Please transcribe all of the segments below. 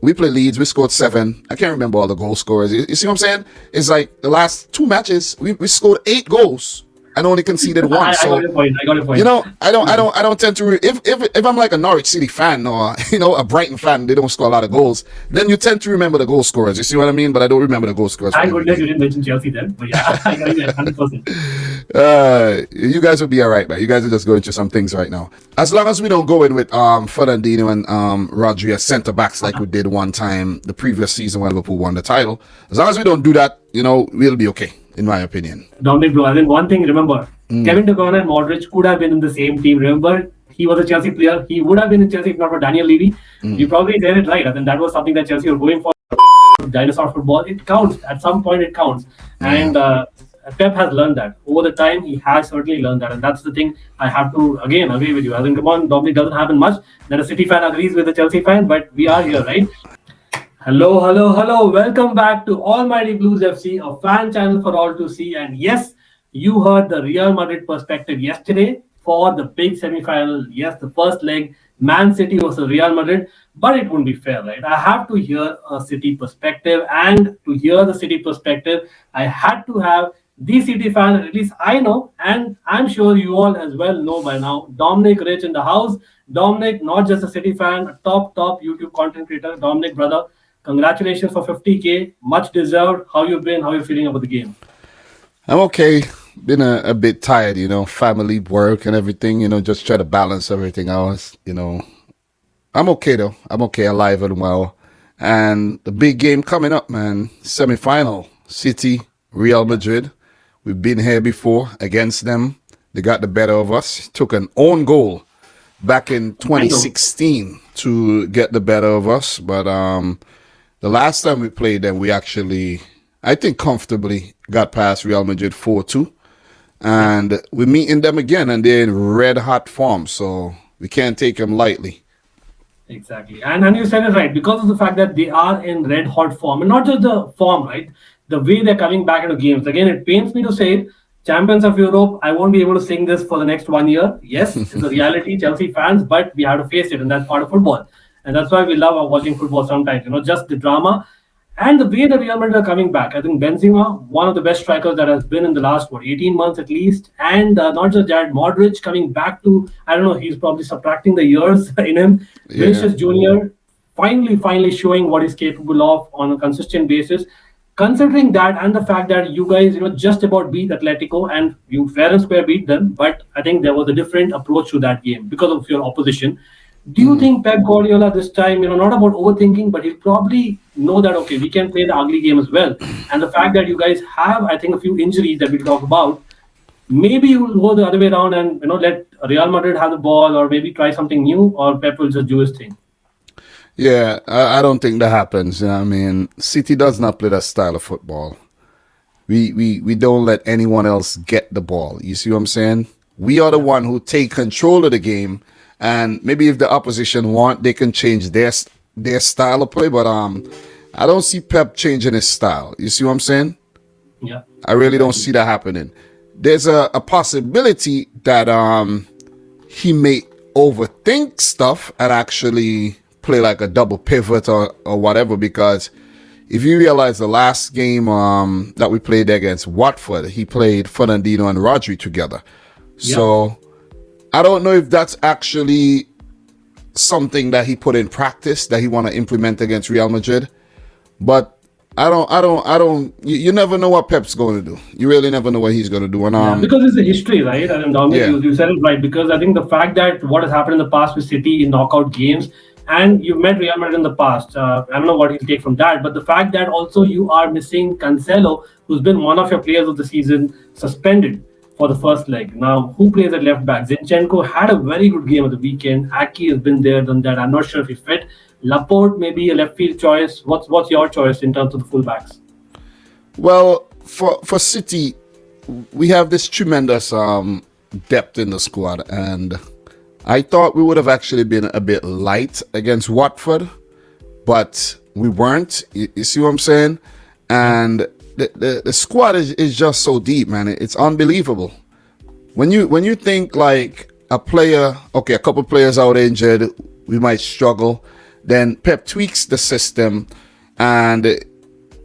We played Leeds, we scored 7. I can't remember all the goal scorers. You see what I'm saying? It's like the last 2 matches, we scored 8 goals and only conceded 1. I got So your point. I got your point. you know, I don't tend to. If I'm like a Norwich City fan or a Brighton fan, they don't score a lot of goals. Then you tend to remember the goal scorers. You see what I mean? But I don't remember the goal scorers. Thank goodness you didn't mention Chelsea then. But yeah, I got you 100%. You guys will be all right, man. You guys are just going through some things right now. As long as we don't go in with Fernandinho and Rodri as centre backs like we did one time the previous season when Liverpool won the title. As long as we don't do that, we'll be okay, in my opinion. Dominic, bro, I think one thing, remember, Kevin De Bruyne and Modric could have been in the same team. Remember, he was a Chelsea player. He would have been in Chelsea if not for Daniel Levy. You probably said it right. I think that was something that Chelsea were going for. Dinosaur football. It counts. At some point, it counts. And Pep has learned that. Over the time, he has certainly learned that. And that's the thing I have to, again, agree with you. I think, come on, Dominic, doesn't happen much that a City fan agrees with a Chelsea fan, but we are here, right? Hello, hello, hello. Welcome back to Almighty Blues FC, a fan channel for all to see. And yes, you heard the Real Madrid perspective yesterday for the big semi-final. Yes, the first leg, Man City versus Real Madrid. But it wouldn't be fair, right? I have to hear a City perspective. And to hear the City perspective, I had to have the City fan, at least I know, and I'm sure you all as well know by now, Dominic Rich in the house. Dominic, not just a City fan, a top YouTube content creator. Dominic, brother, congratulations for 50K. Much deserved. How you been? How you feeling about the game? I'm okay. Been a bit tired, family, work and everything, just try to balance everything else, I'm okay though. I'm okay, alive and well. And the big game coming up, man. Semi-final. City, Real Madrid. We've been here before against them. They got the better of us. Took an own goal back in 2016 to get the better of us. But the last time we played them, we actually, I think, comfortably got past Real Madrid 4-2. And we're meeting them again, and they're in red-hot form. So we can't take them lightly. Exactly. And you said it right. Because of the fact that they are in red-hot form. And not just the form, right? The way they're coming back into games. Again, it pains me to say it. Champions of Europe, I won't be able to sing this for the next 1 year. Yes, it's a reality, Chelsea fans, but we have to face it, and that's part of football. And that's why we love watching football sometimes, just the drama. And the way the Real Madrid are coming back. I think Benzema, one of the best strikers that has been in the last, 18 months at least. And not just that, Modric coming back to, I don't know, he's probably subtracting the years in him. Yeah. Vinicius Jr. finally showing what he's capable of on a consistent basis. Considering that and the fact that you guys, just about beat Atletico and you fair and square beat them, but I think there was a different approach to that game because of your opposition. Do you think Pep Guardiola this time, not about overthinking, but he'll probably know that, okay, we can play the ugly game as well. And the fact that you guys have, I think, a few injuries that we'll talk about, maybe you will go the other way around and, let Real Madrid have the ball or maybe try something new, or Pep will just do his thing. Yeah, I don't think that happens. I mean, City does not play that style of football. We don't let anyone else get the ball. You see what I'm saying? We are the one who take control of the game, and maybe if the opposition want, they can change their style of play. But I don't see Pep changing his style. You see what I'm saying? Yeah. I really don't see that happening. There's a possibility that he may overthink stuff and actually play like a double pivot or whatever, because if you realize the last game that we played against Watford, he played Fernandinho and Rodri together. Yeah. So I don't know if that's actually something that he put in practice that he want to implement against Real Madrid. But I don't. You never know what Pep's going to do. You really never know what he's going to do. And because it's a history, right? And Dominic, you said it right. Because I think the fact that what has happened in the past with City in knockout games, and you've met Real Madrid in the past. I don't know what he'll take from that, but the fact that also you are missing Cancelo, who's been one of your players of the season, suspended for the first leg. Now, who plays at left back? Zinchenko had a very good game at the weekend. Aki has been there, done that. I'm not sure if he fit. Laporte may be a left field choice. What's your choice in terms of the fullbacks? Well, for City, we have this tremendous depth in the squad, and I thought we would have actually been a bit light against Watford, but we weren't. You see what I'm saying? And the squad is just so deep, man. It's unbelievable. When you think like a couple players out injured, we might struggle. Then Pep tweaks the system, and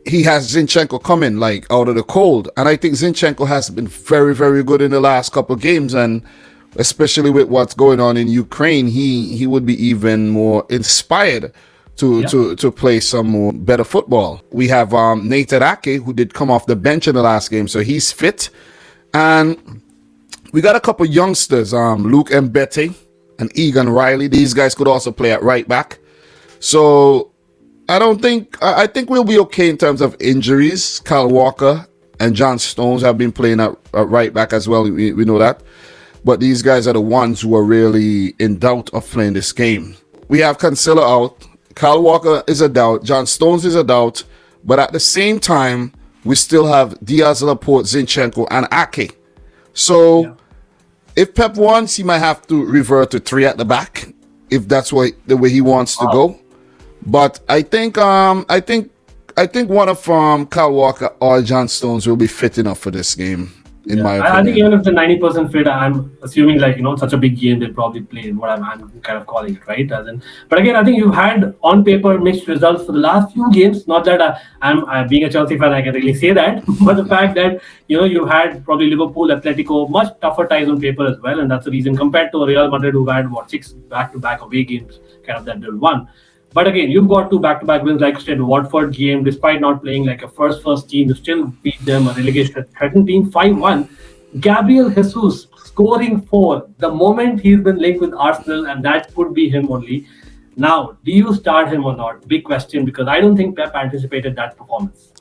he has Zinchenko coming like out of the cold. And I think Zinchenko has been very, very good in the last couple of games. And especially with what's going on in Ukraine, he would be even more inspired to play some more better football. We have Nathan Ake, who did come off the bench in the last game, so he's fit. And we got a couple youngsters, Luke Mbete and Egan Riley. These guys could also play at right back. So I think we'll be okay in terms of injuries. Kyle Walker and John Stones have been playing at right back as well. We know that. But these guys are the ones who are really in doubt of playing this game. We have Cancelo out. Kyle Walker is a doubt. John Stones is a doubt. But at the same time, we still have Diaz, Laporte, Zinchenko, and Ake. So if Pep wants, he might have to revert to 3 at the back, if that's the way he wants to go. But I think one of Kyle Walker or John Stones will be fit enough for this game. In my opinion. I think even if the 90% fit, I'm assuming such a big game they'll probably play what I'm kind of calling it, right? But again, I think you've had on paper mixed results for the last few games. Not that I'm being a Chelsea fan, I can really say that, but the fact that you had probably Liverpool, Atletico, much tougher ties on paper as well, and that's the reason compared to Real Madrid, who had 6 back-to-back away games, kind of that they won. But again, you've got 2 back-to-back wins, like I said, Watford game, despite not playing like a first team, you still beat them, a relegation threatened team, 5-1. Gabriel Jesus scoring 4 the moment he's been linked with Arsenal, and that could be him only. Now, do you start him or not? Big question, because I don't think Pep anticipated that performance.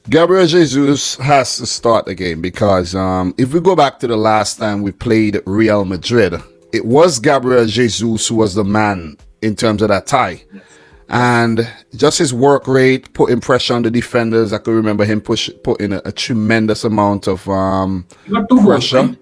Gabriel Jesus has to start the game because if we go back to the last time we played Real Madrid, it was Gabriel Jesus who was the man in terms of that tie. Yes. And just his work rate, putting pressure on the defenders. I could remember him putting a tremendous amount of pressure.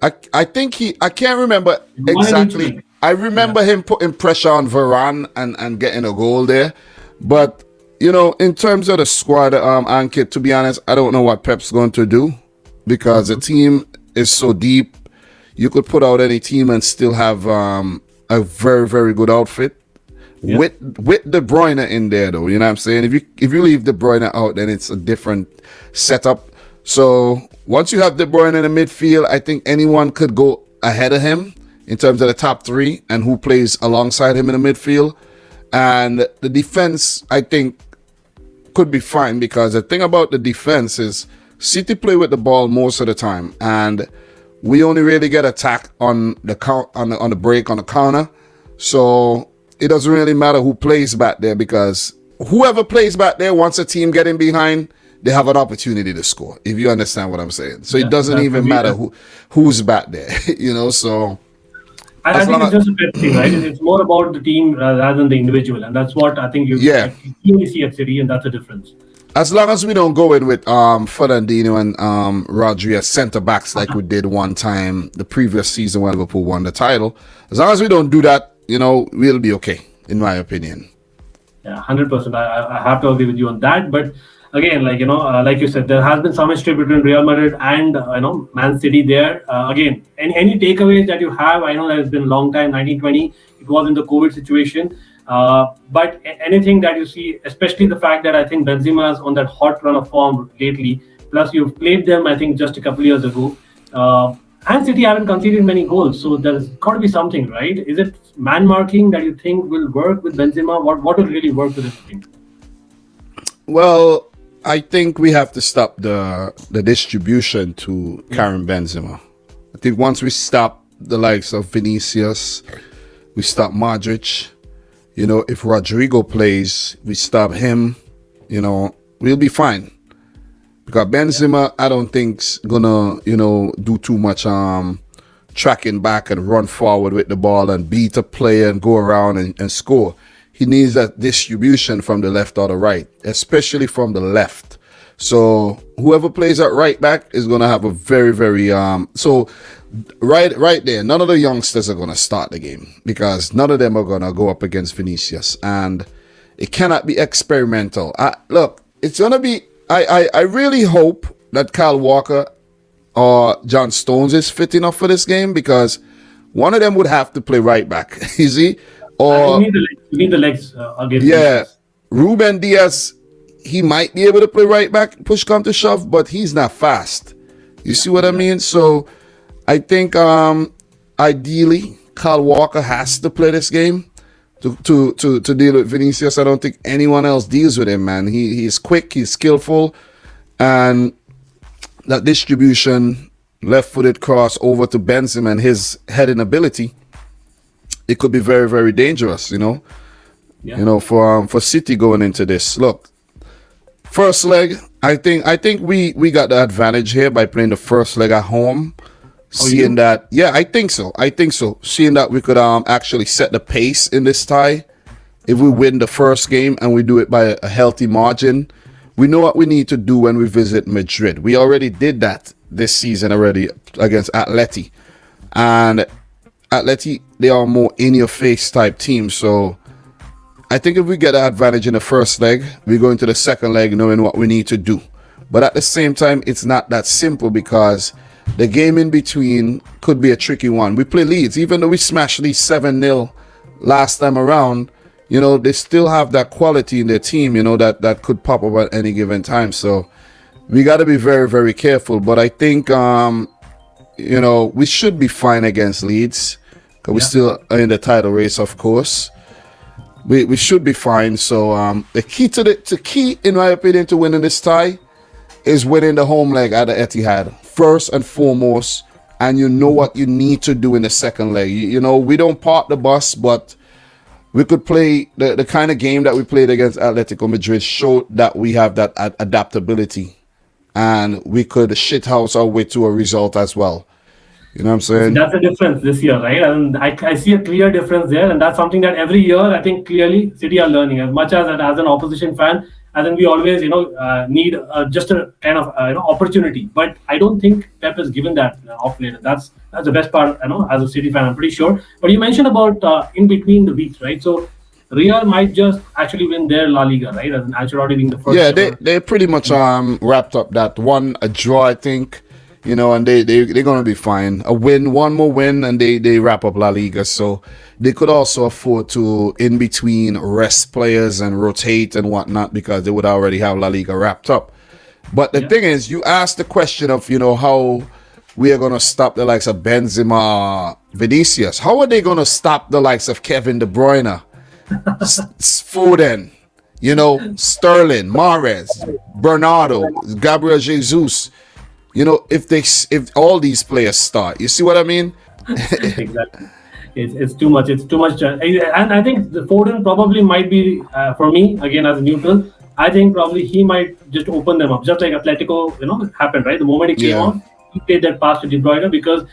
I think I can't remember exactly. I remember him putting pressure on Varane and getting a goal there. But, in terms of the squad, Ankit, to be honest, I don't know what Pep's going to do because the team is so deep. You could put out any team and still have a very, very good outfit with De Bruyne in there, though. You know what I'm saying? If you leave De Bruyne out, then it's a different setup. So once you have De Bruyne in the midfield, I think anyone could go ahead of him in terms of the top 3 and who plays alongside him in the midfield. And the defense, I think, could be fine because the thing about the defense is City play with the ball most of the time, and we only really get attacked on the break, on the counter. So it doesn't really matter who plays back there because whoever plays back there, once a team getting behind, they have an opportunity to score, if you understand what I'm saying. So it doesn't even matter who's back there, so... I think it's just a pet thing, right? It's more about the team rather than the individual. And that's what I think you only see at City, and that's the difference. As long as we don't go in with Fernandinho and Rodri as centre-backs like we did one time the previous season when Liverpool won the title, as long as we don't do that, we'll be okay, in my opinion. Yeah, 100%. I have to agree with you on that. But again, like you said, there has been some history between Real Madrid and, Man City there. Again, any takeaways that you have? I know that it's been a long time, 1920. It was in the COVID situation. But anything that you see, especially the fact that I think Benzema is on that hot run of form lately, plus you've played them, I think, just a couple of years ago. And City haven't conceded many goals, so there's got to be something, right? Is it man marking that you think will work with Benzema? What will really work with this team? Well, I think we have to stop the distribution to Karim Benzema. I think once we stop the likes of Vinicius, we stop Modric. If Rodrigo plays, we stop him, we'll be fine. Because Benzema, I don't think's gonna, do too much tracking back and run forward with the ball and beat a player and go around and score. He needs that distribution from the left or the right, especially from the left. So whoever plays at right back is gonna have a very, very so right there, none of the youngsters are gonna start the game because none of them are gonna go up against Vinicius, and it cannot be experimental. Look, it's gonna be. I really hope that Kyle Walker or John Stones is fit enough for this game because one of them would have to play right back. You see, You Or need the legs. You need the legs against them. yeah, Yes. Ruben Diaz, he might be able to play right back, push come to shove, but he's not fast. You Yeah. see what I Exactly. mean? So I think ideally Kyle Walker has to play this game to deal with Vinicius. I don't think anyone else deals with him, man. He's quick, he's skillful, and that distribution, left-footed cross over to Benzema and his heading ability, it could be very, very dangerous. Yeah. For City going into this. Look, first leg, I think we got the advantage here by playing the first leg at home. Oh, you Seeing do? that, yeah, I think so. Seeing that we could actually set the pace in this tie. If we win the first game and we do it by a healthy margin, we know what we need to do when we visit Madrid. We already did that this season already against Atleti. And Atleti, they are more in-your-face type team. So I think if we get the advantage in the first leg, we go into the second leg knowing what we need to do. But at the same time, it's not that simple because the game in between could be a tricky one. We play Leeds, even though we smashed Leeds 7-0 last time around, they still have that quality in their team, that could pop up at any given time. So we got to be very, very careful. But I think, we should be fine against Leeds because we Yeah. still are in the title race, of course. We should be fine. So the key, in my opinion, to winning this tie is winning the home leg at the Etihad first and foremost, and you know what you need to do in the second leg. We don't park the bus, but we could play the kind of game that we played against Atletico Madrid, showed that we have that adaptability, and we could shithouse our way to a result as well. You know what I'm See, saying? that's the difference this year, right? And I see a clear difference there, and that's something that every year I think clearly City are learning. As much as an opposition fan, I think we always need just a kind of opportunity. But I don't think Pep is given that off late. That's the best part, as a City fan, I'm pretty sure. But you mentioned about in between the weeks, right? So Real might just actually win their La Liga, right? As an Ancelotti being the first Yeah, they ever. they pretty much wrapped up that one a draw, I think. And they're gonna be fine. A win, one more win, and they wrap up La Liga. So they could also afford to in between rest players and rotate and whatnot because they would already have La Liga wrapped up. But the Yeah. thing is, you asked the question of how we are gonna stop the likes of Benzema, Vinicius. How are they gonna stop the likes of Kevin De Bruyne, Foden, Sterling, Mahrez, Bernardo, Gabriel Jesus? If all these players start, you see what I mean? Exactly. It's too much. It's too much. And I think the Foden probably might be, for me, again, as a neutral, I think probably he might just open them up. Just like Atletico, happened, right? The moment he came Yeah. on, he played that pass to De Bruyne because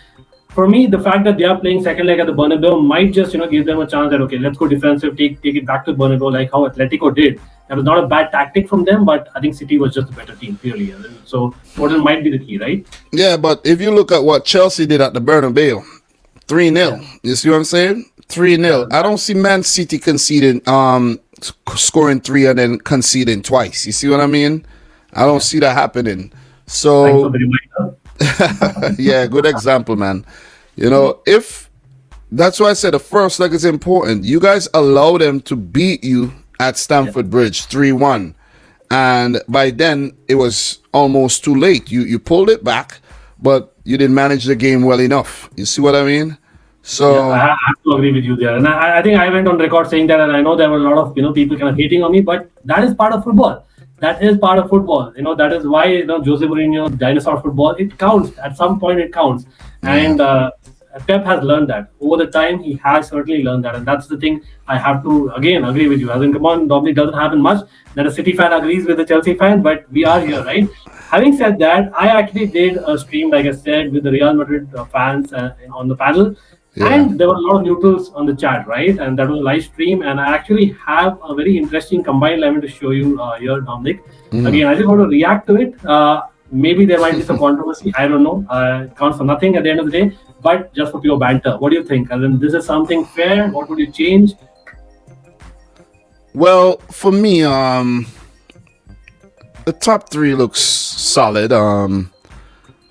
for me, the fact that they are playing second leg at the Bernabeu might just, give them a chance that, okay, let's go defensive, take it back to Bernabeu like how Atletico did. That was not a bad tactic from them, but I think City was just a better team, clearly. So Foden might be the key, right? Yeah, but if you look at what Chelsea did at the Bernabeu, 3-0. Yeah. You see what I'm saying? 3-0. Yeah. I don't see Man City conceding scoring 3 and then conceding twice. You see what I mean? I don't see that happening. Thanks for So the reminder. yeah, good example, man. If that's why I said the first leg is important. You guys allow them to beat you at Stamford Bridge 3-1. And by then it was almost too late. You pulled it back, but you didn't manage the game well enough. You see what I mean? Yeah, I So have to agree with you there, and I think I went on record saying that, and I know there were a lot of people kind of hating on me, but that is part of football. That is part of football. That is why Jose Mourinho dinosaur football. It counts at some point. It counts, yeah. and Pep has learned that over the time. He has certainly learned that, and that's the thing. I have to again agree with you. As in, come on, normally doesn't happen much that a City fan agrees with a Chelsea fan, but we are here, right? Having said that, I actually did a stream, like I said, with the Real Madrid fans on the panel. Yeah. And there were a lot of neutrals on the chat, right? And that was a live stream. And I actually have a very interesting combined 11 to show you here, Dominic. Again, I just want to react to it. Maybe there might be some controversy. I don't know. It counts for nothing at the end of the day. But just for pure banter, what do you think? And then this is something fair. What would you change? Well, for me, the top three looks solid.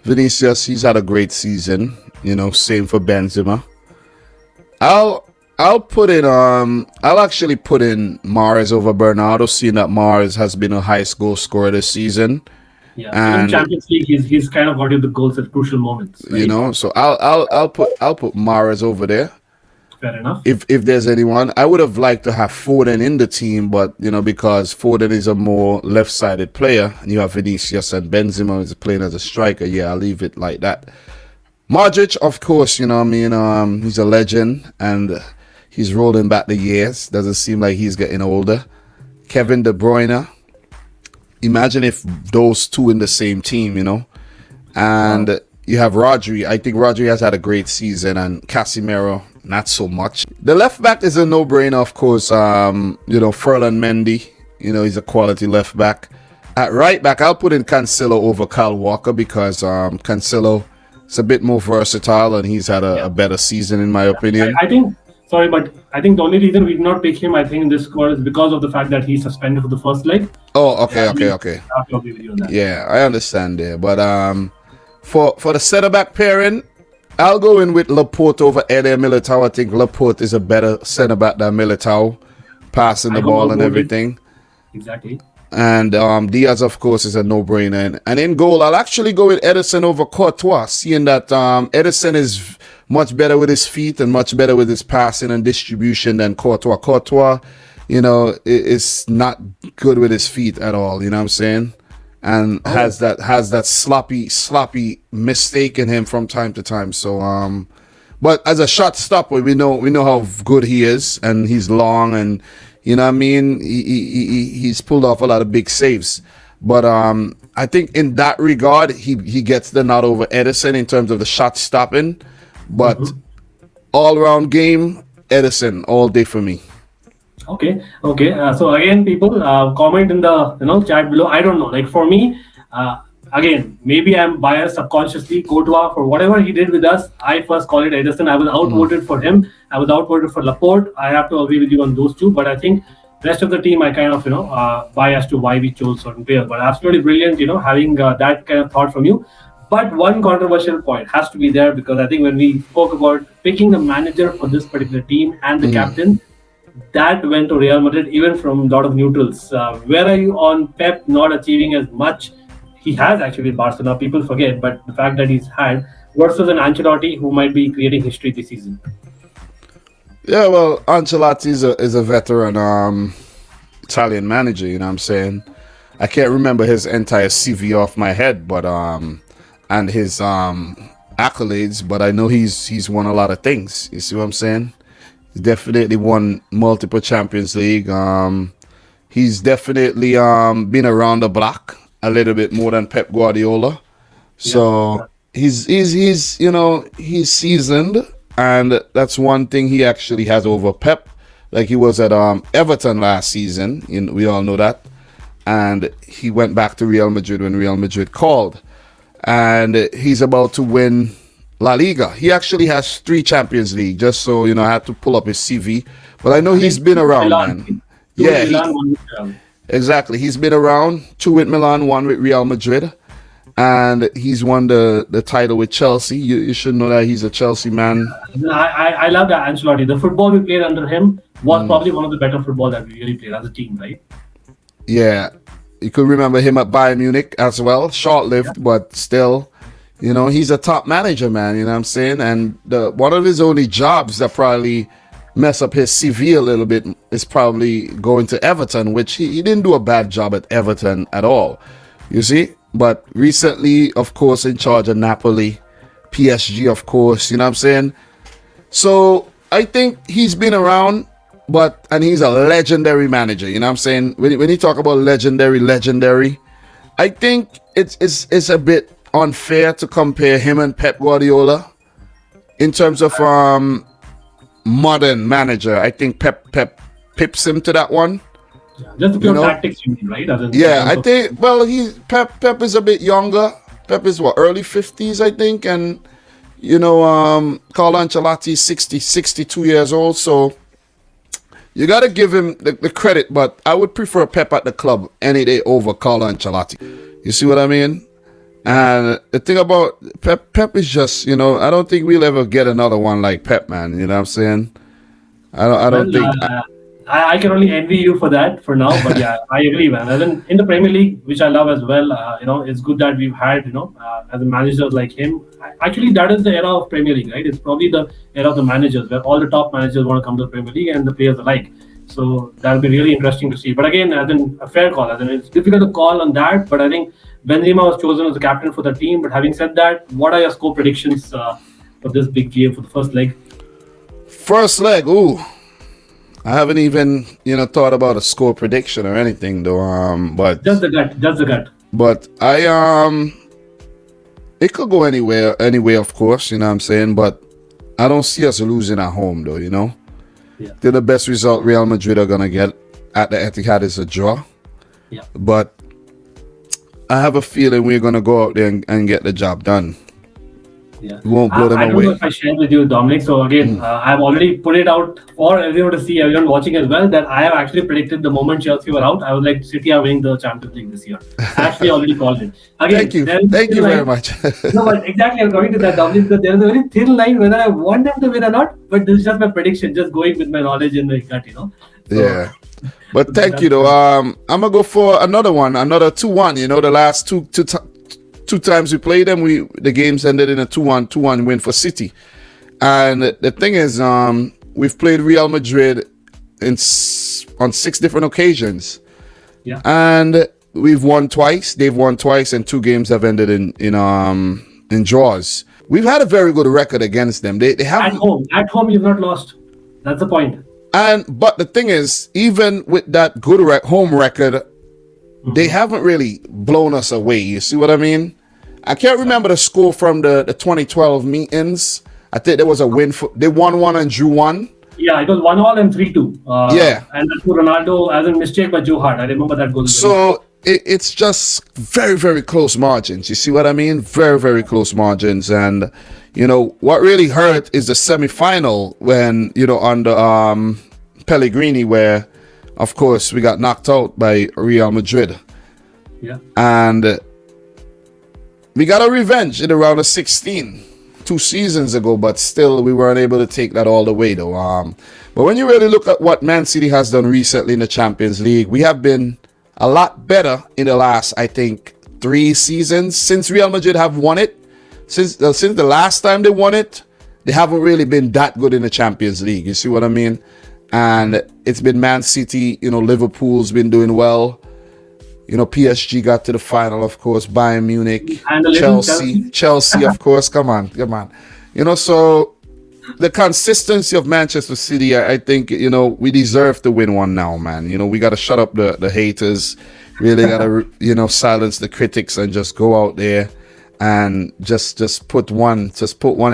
Vinicius, he's had a great season. Same for Benzema. I'll I'll actually put in Mars over Bernardo, seeing that Mars has been a highest goal scorer this season. Yeah, even And Champions League, he's kind of got you the goals at crucial moments, right? so I'll put Mars over there. Fair enough. If there's anyone, I would have liked to have Foden in the team, but because Foden is a more left-sided player, and you have Vinicius and Benzema is playing as a striker. Yeah, I'll leave it like that. Modric, of course, he's a legend, and he's rolling back the years. Doesn't seem like he's getting older. Kevin De Bruyne. Imagine if those two in the same team, and you have Rodri. I think Rodri has had a great season, and Casemiro not so much. The left back is a no-brainer, of course. Ferland Mendy. He's a quality left back. At right back, I'll put in Cancelo over Kyle Walker because Cancelo is a bit more versatile and he's had a better season in my opinion. I think. Sorry, but I think the only reason we did not pick him, I think, in this squad is because of the fact that he's suspended for the first leg. Oh, okay. I have to agree with you on that. Yeah, I understand there. But for the centre-back pairing, I'll go in with Laporte over Eder Militao. I think Laporte is a better centre-back than Militao, passing the ball and everything. Exactly. And Diaz, of course, is a no-brainer. And in goal, I'll actually go with Ederson over Courtois, seeing that Ederson is much better with his feet and much better with his passing and distribution than Courtois. Courtois, is not good with his feet at all, you know what I'm saying? And has that sloppy mistake in him from time to time. So but as a shot stopper, we know how good he is, and he's long, and you know what I mean, he's pulled off a lot of big saves. But I think in that regard, he gets the nod over Ederson in terms of the shot stopping. But all around game, Ederson all day for me. Okay. So again, people, comment in the chat below. I don't know. Like for me, again, maybe I'm biased subconsciously. Courtois, for whatever he did with us, I first call it Ederson. I was outvoted for him. I was outvoted for Laporte. I have to agree with you on those two. But I think rest of the team, I kind of biased to why we chose certain players. But absolutely brilliant, having that kind of thought from you. But one controversial point has to be there, because I think when we spoke about picking the manager for this particular team and the captain, that went to Real Madrid, even from a lot of neutrals. Where are you on Pep not achieving as much? He has actually Barcelona, people forget, but the fact that he's had versus an Ancelotti who might be creating history this season. Yeah, well, Ancelotti is a veteran Italian manager, you know what I'm saying? I can't remember his entire CV off my head, but and his accolades, but I know he's won a lot of things. You see what I'm saying? He's definitely won multiple Champions League. He's definitely been around the block a little bit more than Pep Guardiola. So he's seasoned, and that's one thing he actually has over Pep. Like he was at Everton last season, we all know that, and he went back to Real Madrid when Real Madrid called, and he's about to win La Liga. He actually has 3 Champions League, just so I had to pull up his CV, but I know he's been around, man. Yeah, exactly. He's been around, 2 with Milan, 1 with Real Madrid, and he's won the title with Chelsea. You should know that he's a Chelsea man. I love that Ancelotti. The football we played under him was probably one of the better football that we really played as a team, right? Yeah, you could remember him at Bayern Munich as well. Short-lived, but still. He's a top manager, man. You know what I'm saying? And one of his only jobs that probably mess up his CV a little bit is probably going to Everton, which he didn't do a bad job at Everton at all. You see? But recently, of course, in charge of Napoli, PSG, of course. You know what I'm saying? So I think he's been around, and he's a legendary manager. You know what I'm saying? When you talk about legendary, I think it's a bit unfair to compare him and Pep Guardiola in terms of modern manager. I think Pep pips him to that one. Just the pure tactics, you mean, right? I think. Well, Pep is a bit younger. Pep is early 50s, I think, and Carlo Ancelotti is 62 years old. So you got to give him the credit, but I would prefer Pep at the club any day over Carlo Ancelotti. You see what I mean? And the thing about Pep is just, I don't think we'll ever get another one like Pep, man. You know what I'm saying? I Well, don't think. I can only envy you for that for now, but yeah, I agree, man. As in the Premier League, which I love as well, it's good that we've had, as a manager like him. Actually, that is the era of Premier League, right? It's probably the era of the managers where all the top managers want to come to the Premier League and the players alike. So that'll be really interesting to see. But again, as in a fair call, as in it's difficult to call on that. But I think Benzema was chosen as the captain for the team. But having said that, what are your score predictions for this big game for the first leg? First leg, ooh. I haven't even, thought about a score prediction or anything though. But Just the gut, just the gut. but it could go anywhere, of course, you know what I'm saying? But I don't see us losing at home though, Yeah, Then the best result Real Madrid are gonna get at the Etihad is a draw. yeah. But I have a feeling we're gonna go out there and get the job done. Yeah, We won't blow them I don't know away. if I shared with you, Dominic. So again, I've already put it out for everyone to see, everyone watching as well, that I have actually predicted the moment Chelsea were out, I was like City are winning the Champions League this year. I actually already called it. Again, Thank you. there is Thank a you thin very line. much. No, but exactly, I'm coming to that, Dominic. Because there is a very thin line whether I want them to win or not. But this is just my prediction, just going with my knowledge and my gut. So Yeah. But thank that's you though. I'm gonna go for another one, another 2-1. The last two times we played them, the games ended in a 2-1 win for City. And the thing is, we've played Real Madrid on 6 different occasions, yeah. and we've won twice. They've won twice, and 2 games have ended in draws. We've had a very good record against them. They At haven't. home, you've not lost. That's the point. But the thing is, even with that good home record, they haven't really blown us away. You see what I mean? I can't remember the score from the 2012 meetings. I think there was a win they won 1 and drew 1. Yeah, it was 1-1 and 3-2. Yeah. And that's for Ronaldo as a mistake by Joe Hart. I remember that goal. So it's just very, very close margins. You see what I mean? Very, very close margins. And, what really hurt is the semi-final when, on the Pellegrini, where, of course, we got knocked out by Real Madrid. Yeah. And we got a revenge in the round of 16 2 seasons ago, but still we weren't able to take that all the way though. But when you really look at what Man City has done recently in the Champions League, we have been a lot better in the last, I think, 3 seasons since Real Madrid have won it. Since the last time they won it, they haven't really been that good in the Champions League. You see what I mean? And it's been Man City, Liverpool's been doing well. PSG got to the final, of course, Bayern Munich, And a little Chelsea. Chelsea, of course. Come on. So the consistency of Manchester City, I think, we deserve to win one now, man. We got to shut up the haters. Really got to, silence the critics and just go out there and just put one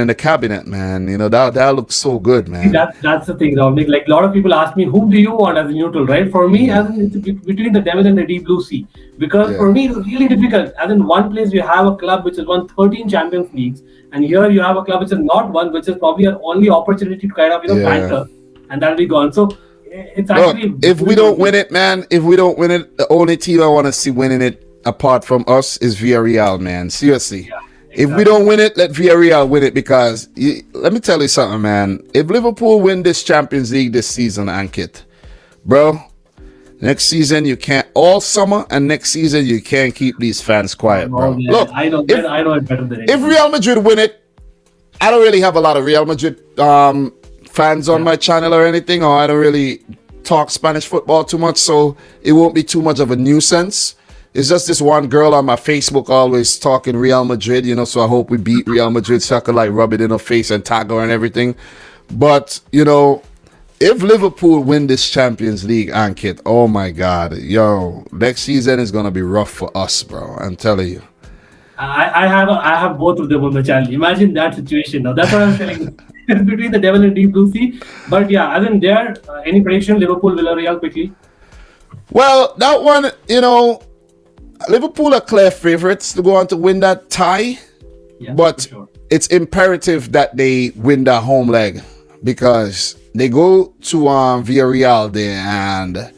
in the cabinet, man. That looks so good, man. That's the thing, Dominic. Like a lot of people ask me, whom do you want as a neutral, right? For me, as in, it's between the devil and the deep blue sea. Because for me, it's really difficult. As in one place, you have a club which has won 13 Champions Leagues, and here you have a club which has not won, which is probably your only opportunity to kind of banter, and that'll be gone. So it's actually. Look, if we don't win it, man, the only team I want to see winning it apart from us is Villareal, man. Seriously. Yeah, If we don't win it, let Villareal win it, because let me tell you something, man. If Liverpool win this Champions League this season, Ankit, bro, next season you can't, all summer and next season you can't keep these fans quiet, bro. Yeah, Look, I know it better than if anyone. Real Madrid win it, I don't really have a lot of Real Madrid fans on my channel or anything, or I don't really talk Spanish football too much, so it won't be too much of a nuisance. It's just this one girl on my Facebook always talking Real Madrid, so I hope we beat Real Madrid so I could rub it in her face and tag her and everything. But, if Liverpool win this Champions League, Ankit, oh my God, next season is going to be rough for us, bro. I'm telling you. I have both of them on my channel. Imagine that situation. Now that's what I'm telling you. Between the devil and deep blue sea. But yeah, as in there, any prediction, Liverpool, Villareal quickly? Well, that one, Liverpool are clear favorites to go on to win that tie, Yeah, but for sure. it's imperative that they win that home leg, because they go to Villareal there and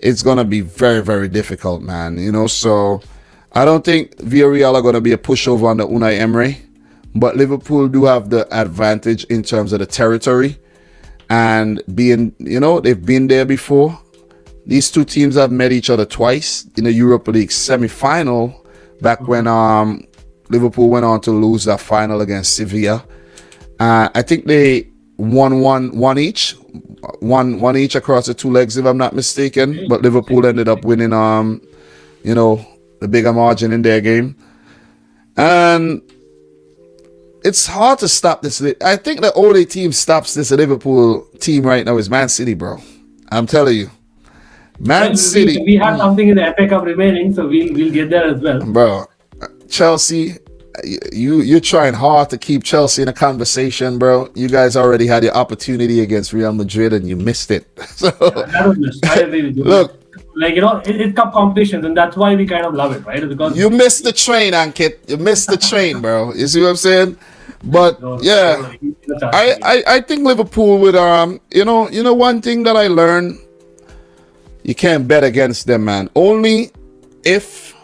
it's gonna be very, very difficult, man. So I don't think Villareal are gonna be a pushover under Unai Emery, but Liverpool do have the advantage in terms of the territory, and they've been there before. These two teams have met each other twice in the Europa League semi-final back when Liverpool went on to lose that final against Sevilla. I think they won one each across the two legs, if I'm not mistaken. But Liverpool ended up winning, the bigger margin in their game. And it's hard to stop this. I think the only team stops this Liverpool team right now is Man City, bro. I'm telling you. Man City. We have something in the FA Cup remaining, so we'll get there as well. Bro, Chelsea, you're trying hard to keep Chelsea in a conversation, bro. You guys already had your opportunity against Real Madrid and you missed it. So that was missed. I agree with you. Look, it's cup competitions, and that's why we kind of love it, right? Because you missed the train, Ankit. You missed the train, bro. You see what I'm saying? But yeah, I think Liverpool would one thing that I learned, you can't bet against them, man. Only if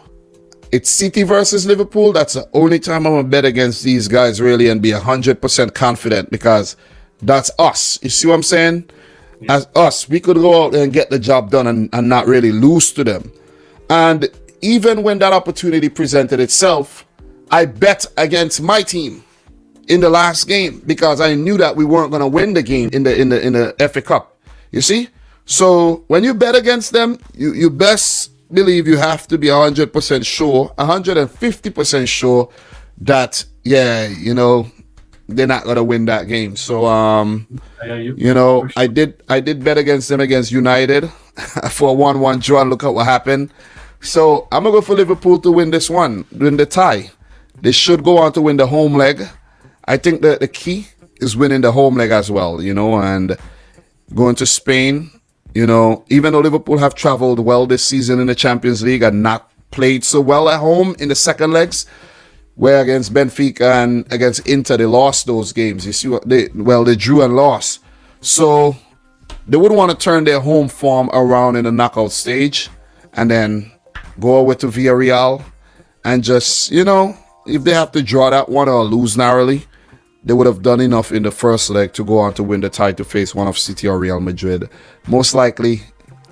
it's City versus Liverpool, that's the only time I'm gonna bet against these guys really and be 100% confident, because that's us. You see what I'm saying? As us, we could go out there and get the job done and not really lose to them. And even when that opportunity presented itself, I bet against my team in the last game because I knew that we weren't going to win the game in the FA Cup. You see? So when you bet against them, you best believe you have to be 100% sure, 150% sure that, they're not going to win that game. So, I did bet against them against United for a 1-1 draw. Look at what happened. So I'm going to go for Liverpool to win this one, win the tie. They should go on to win the home leg. I think that the key is winning the home leg as well, and going to Spain, even though Liverpool have traveled well this season in the Champions League and not played so well at home in the second legs, where against Benfica and against Inter, they lost those games. You see what they drew and lost. So they would want to turn their home form around in the knockout stage and then go over to Villareal and just, if they have to draw that one or lose narrowly, they would have done enough in the first leg to go on to win the tie to face one of City or Real Madrid. Most likely,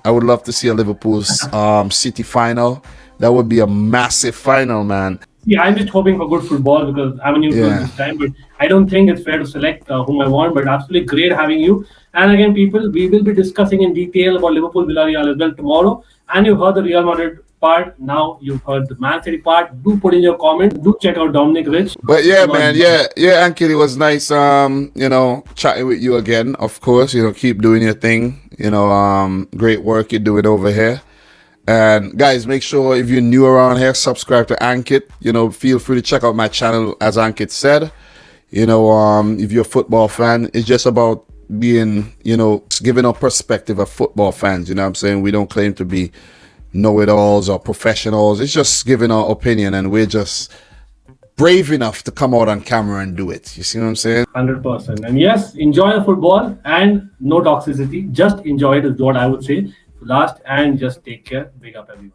I would love to see a Liverpool's City final. That would be a massive final, man. Yeah, I'm just hoping for good football because I'm a neutral this time, but I don't think it's fair to select whom I want, but absolutely great having you. And again, people, we will be discussing in detail about Liverpool Villareal as well tomorrow. And you've heard the Real Madrid part. Now you've heard the Man City part. Do put in your comments. Do check out Dominic Rich. But yeah, man, Ankit, it was nice, chatting with you again. Of course, keep doing your thing. Great work you're doing over here. And guys, make sure if you're new around here, subscribe to Ankit. Feel free to check out my channel, as Ankit said. If you're a football fan, it's just about being, giving a perspective of football fans. You know what I'm saying? We don't claim to be know-it-alls or professionals. It's just giving our opinion, and we're just brave enough to come out on camera and do it. You see what I'm saying? 100%. And yes, enjoy the football and no toxicity. Just enjoy it is what I would say. Last, and just take care. Big up, everyone.